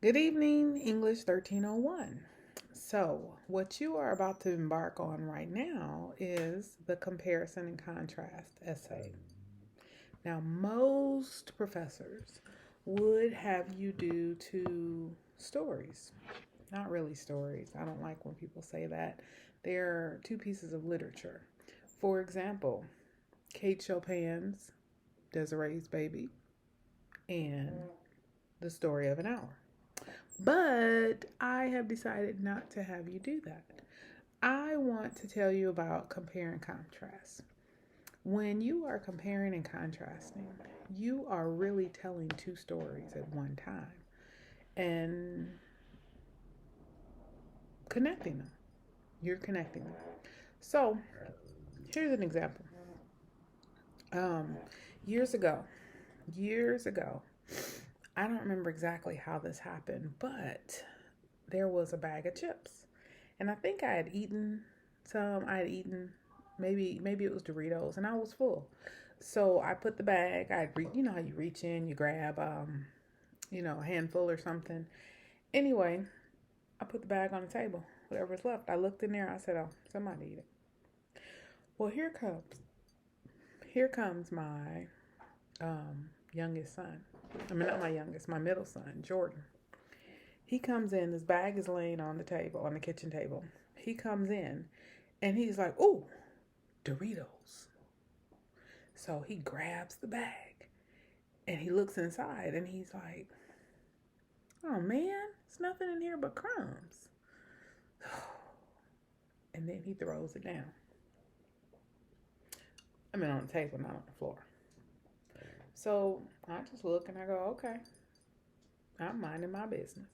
Good evening, English 1301. So, what you are about to embark on right now is the comparison and contrast essay. Now, most professors would have you do two stories. Not really stories. I don't like when people say that. They're two pieces of literature. For example, Kate Chopin's Desiree's Baby and The Story of an Hour. But I have decided not to have you do that. I want to tell you about compare and contrast. When you are comparing and contrasting, you are really telling two stories at one time and connecting them. You're connecting them. So, here's an example. Um, years ago, years ago, I don't remember exactly how this happened, but there was a bag of chips. And I think I had eaten some. I had eaten maybe it was Doritos, and I was full. So I put the bag. You know how you reach in, you grab a handful or something. Anyway, I put the bag on the table. Whatever's left, I looked in there. I said, "Oh, somebody eat it." Well, here comes my youngest son. I mean, not my youngest, my middle son, Jordan. He comes in. This bag is laying on the table, on the kitchen table. He comes in, and he's like, "Oh, Doritos." So he grabs the bag and he looks inside and he's like, "Oh man, there's nothing in here but crumbs." And then he throws it down. I mean, on the table, not on the floor. So I just look and I go, "Okay, I'm minding my business."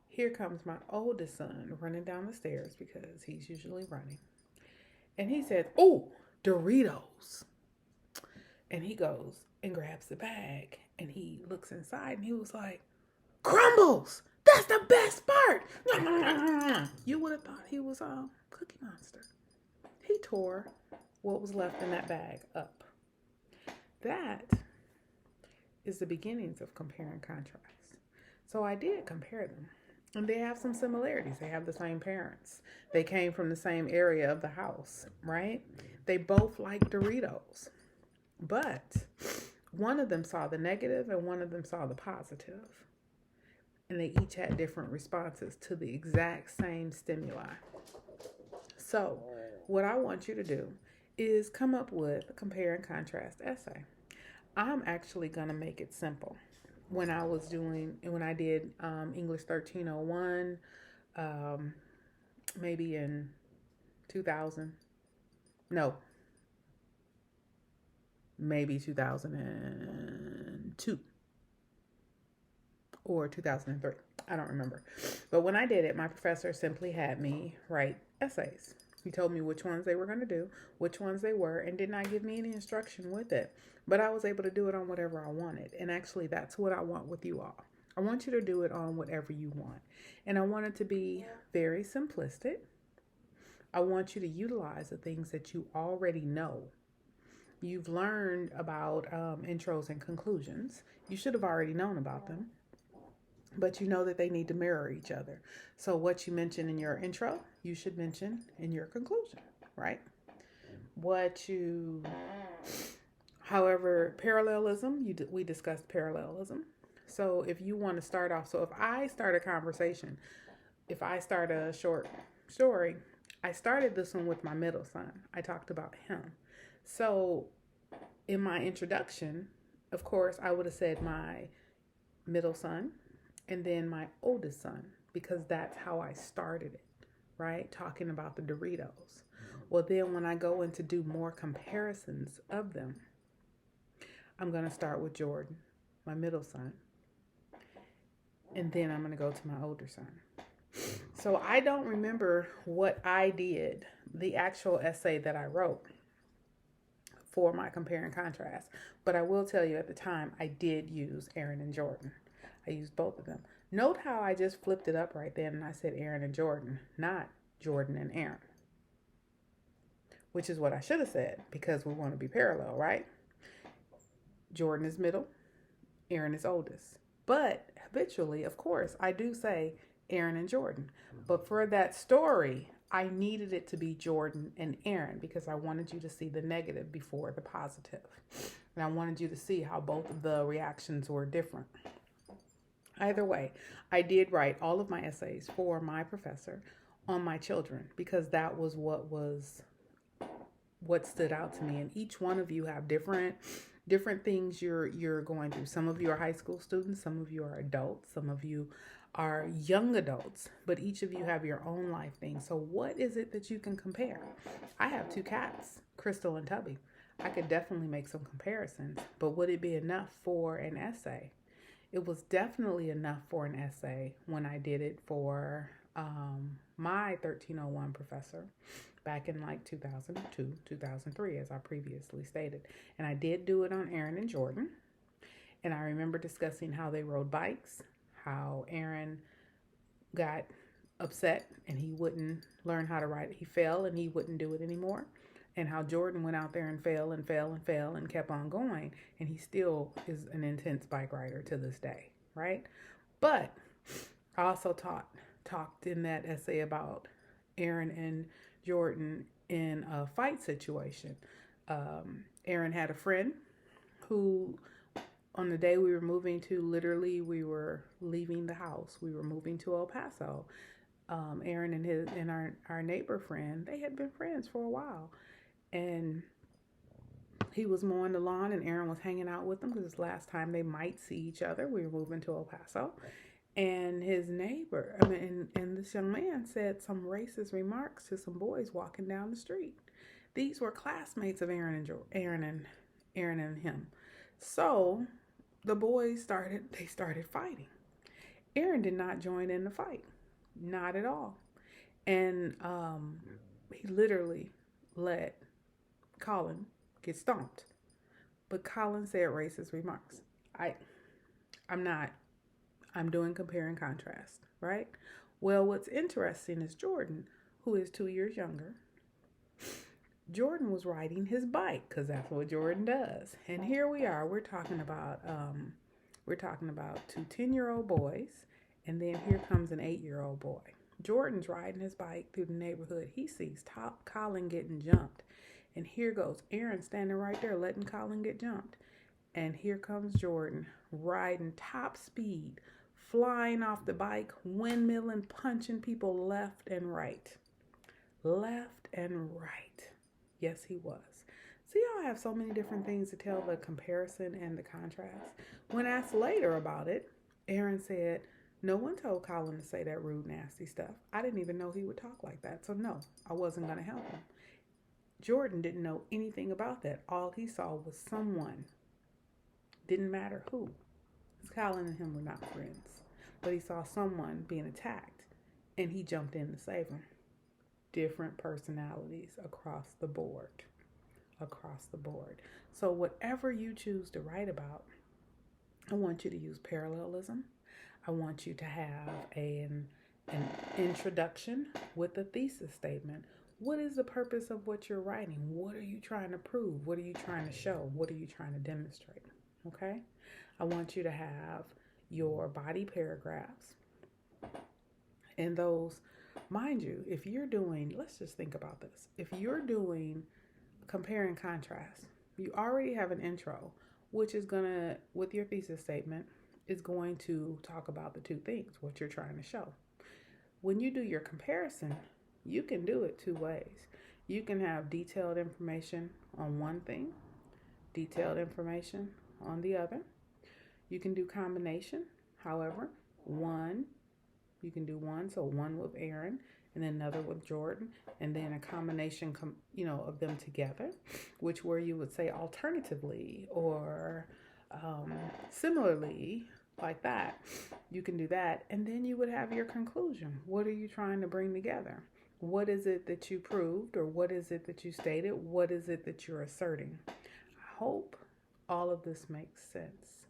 Here comes my oldest son running down the stairs because he's usually running. And he says, "Oh, Doritos." And he goes and grabs the bag and he looks inside and he was like, "Crumbles! That's the best part!" You would have thought he was a Cookie Monster. He tore what was left in that bag up. That is the beginnings of compare and contrast. So I did compare them. And they have some similarities. They have the same parents. They came from the same area of the house, right? They both like Doritos. But one of them saw the negative and one of them saw the positive. And they each had different responses to the exact same stimuli. So, what I want you to do is come up with a compare and contrast essay. I'm actually going to make it simple. When I did English 1301, um, maybe in 2000, no, maybe 2002 or 2003. I don't remember. But when I did it, my professor simply had me write essays. He told me which ones they were going to do, which ones they were, and did not give me any instruction with it. But I was able to do it on whatever I wanted. And actually, that's what I want with you all. I want you to do it on whatever you want. And I want it to be very simplistic. I want you to utilize the things that you already know. You've learned about intros and conclusions. You should have already known about them, but you know that they need to mirror each other. So what you mention in your intro, you should mention in your conclusion, right? What you, however, parallelism, we discussed parallelism. So if you want to start off, so if I start a conversation, if I start a short story, I started this one with my middle son. I talked about him. So in my introduction, of course, I would have said my middle son, and then my oldest son, because that's how I started it, right? Talking about the Doritos. Well, then when I go in to do more comparisons of them, I'm going to start with Jordan, my middle son, and then I'm going to go to my older son. So I don't remember what I did, the actual essay that I wrote for my compare and contrast, but I will tell you at the time I did use Aaron and Jordan. I used both of them. Note how I just flipped it up right then and I said Aaron and Jordan, not Jordan and Aaron, which is what I should have said because we want to be parallel, right? Jordan is middle, Aaron is oldest. But habitually, of course, I do say Aaron and Jordan. But for that story, I needed it to be Jordan and Aaron because I wanted you to see the negative before the positive. And I wanted you to see how both of the reactions were different. Either way, I did write all of my essays for my professor on my children because that was what stood out to me. And each one of you have different things you're going through. Some of you are high school students, some of you are adults, some of you are young adults, but each of you have your own life thing. So what is it that you can compare? I have two cats, Crystal and Tubby. I could definitely make some comparisons, but would it be enough for an essay? It was definitely enough for an essay when I did it for my 1301 professor back in like 2002, 2003, as I previously stated. And I did do it on Aaron and Jordan. And I remember discussing how they rode bikes, how Aaron got upset and he wouldn't learn how to ride. He fell and he wouldn't do it anymore. And how Jordan went out there and fell and kept on going. And he still is an intense bike rider to this day, right? But I also talked in that essay about Aaron and Jordan in a fight situation. Aaron had a friend who, on the day we were moving to, literally we were leaving the house. We were moving to El Paso. Aaron and our neighbor friend, they had been friends for a while. And he was mowing the lawn and Aaron was hanging out with them because it's the last time they might see each other. We were moving to El Paso. And his neighbor, and this young man said some racist remarks to some boys walking down the street. These were classmates of Aaron and him. So the boys started fighting. Aaron did not join in the fight. Not at all. And he literally let Colin get stomped. But Colin said racist remarks. I'm doing compare and contrast, right? Well, what's interesting is Jordan, who is 2 years younger. Jordan was riding his bike because that's what Jordan does. And here we are. We're talking about 2 10-year-old boys, and then here comes an 8-year-old boy. Jordan's riding his bike through the neighborhood. He sees Colin getting jumped. And here goes Aaron standing right there letting Colin get jumped. And here comes Jordan riding top speed, flying off the bike, windmilling, punching people left and right. Left and right. Yes, he was. See how I have so many different things to tell the comparison and the contrast? When asked later about it, Aaron said, no one told Colin to say that rude, nasty stuff. I didn't even know he would talk like that. So no, I wasn't going to help him. Jordan didn't know anything about that. All he saw was someone. Didn't matter who. Colin and him were not friends. But he saw someone being attacked and he jumped in to save him. Different personalities across the board. Across the board. So whatever you choose to write about, I want you to use parallelism. I want you to have an introduction with a thesis statement. What is the purpose of what you're writing? What are you trying to prove? What are you trying to show? What are you trying to demonstrate? Okay? I want you to have your body paragraphs. And those, mind you, if you're doing, let's just think about this. If you're doing compare and contrast, you already have an intro, which is going to, with your thesis statement, is going to talk about the two things, what you're trying to show. When you do your comparison, you can do it two ways. You can have detailed information on one thing, detailed information on the other. You can do combination. However, you can do one, so one with Aaron and then another with Jordan, and then a combination, of them together, which where you would say alternatively or similarly, like that. You can do that, and then you would have your conclusion. What are you trying to bring together? What is it that you proved, or what is it that you stated? What is it that you're asserting? I hope all of this makes sense.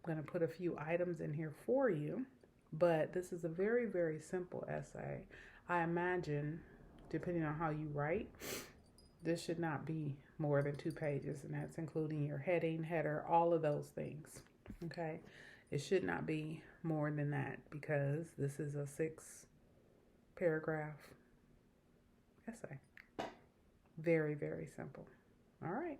I'm going to put a few items in here for you, but this is a very, very simple essay. I imagine, depending on how you write, this should not be more than 2 pages, and that's including your heading, header, all of those things. Okay? It should not be more than that because this is a 6-paragraph essay. Very, very simple. All right.